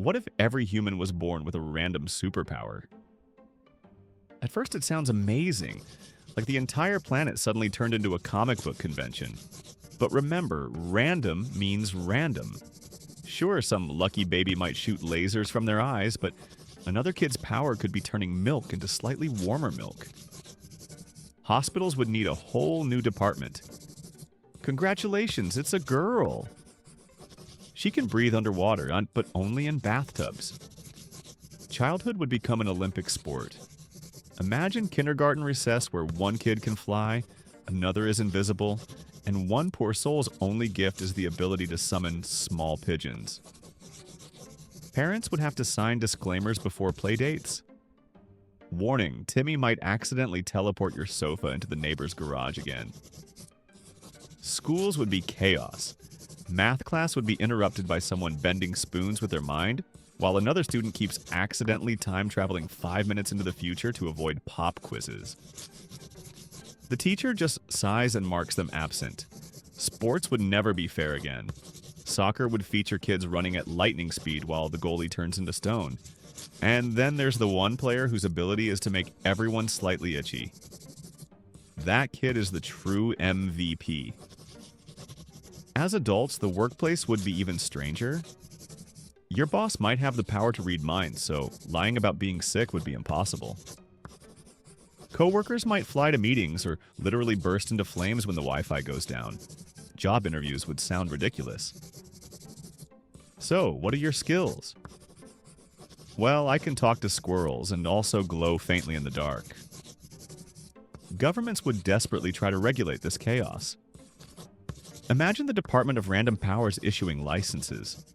What if every human was born with a random superpower? At first, it sounds amazing, like the entire planet suddenly turned into a comic book convention. But remember, random means random. Sure, some lucky baby might shoot lasers from their eyes, but another kid's power could be turning milk into slightly warmer milk. Hospitals would need a whole new department. Congratulations, it's a girl! She can breathe underwater, but only in bathtubs. Childhood would become an Olympic sport. Imagine kindergarten recess where one kid can fly, another is invisible, and one poor soul's only gift is the ability to summon small pigeons. Parents would have to sign disclaimers before play dates. Warning, Timmy might accidentally teleport your sofa into the neighbor's garage again. Schools would be chaos. Math class would be interrupted by someone bending spoons with their mind, while another student keeps accidentally time-traveling 5 minutes into the future to avoid pop quizzes. The teacher just sighs and marks them absent. Sports would never be fair again. Soccer would feature kids running at lightning speed while the goalie turns into stone. And then there's the one player whose ability is to make everyone slightly itchy. That kid is the true MVP. As adults, the workplace would be even stranger. Your boss might have the power to read minds, so lying about being sick would be impossible. Coworkers might fly to meetings or literally burst into flames when the Wi-Fi goes down. Job interviews would sound ridiculous. So, what are your skills? Well, I can talk to squirrels and also glow faintly in the dark. Governments would desperately try to regulate this chaos. Imagine the Department of Random Powers issuing licenses.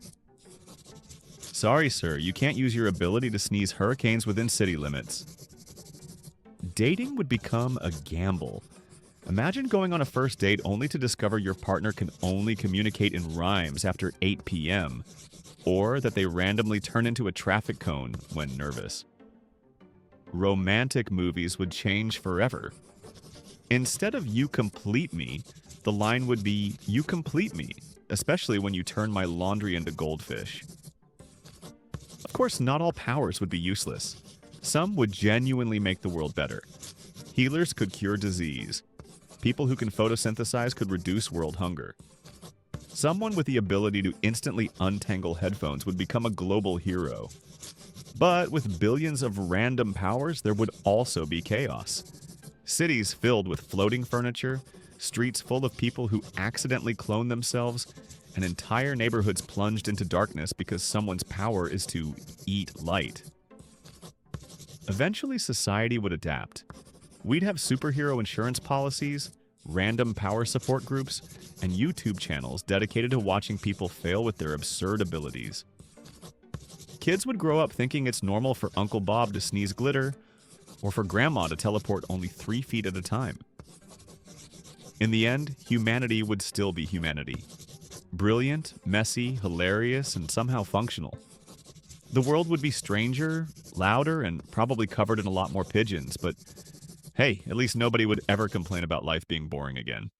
Sorry, sir, you can't use your ability to sneeze hurricanes within city limits. Dating would become a gamble. Imagine going on a first date only to discover your partner can only communicate in rhymes after 8 p.m., or that they randomly turn into a traffic cone when nervous. Romantic movies would change forever. Instead of "you complete me," the line would be "you complete me," especially when you turn my laundry into goldfish. Of course, not all powers would be useless. Some would genuinely make the world better. Healers could cure disease. People who can photosynthesize could reduce world hunger. Someone with the ability to instantly untangle headphones would become a global hero. But with billions of random powers, there would also be chaos. Cities filled with floating furniture, streets full of people who accidentally clone themselves, and entire neighborhoods plunged into darkness because someone's power is to eat light. Eventually, society would adapt. We'd have superhero insurance policies, random power support groups, and YouTube channels dedicated to watching people fail with their absurd abilities. Kids would grow up thinking it's normal for Uncle Bob to sneeze glitter, or for Grandma to teleport only 3 feet at a time. In the end, humanity would still be humanity. Brilliant, messy, hilarious, and somehow functional. The world would be stranger, louder, and probably covered in a lot more pigeons, but hey, at least nobody would ever complain about life being boring again.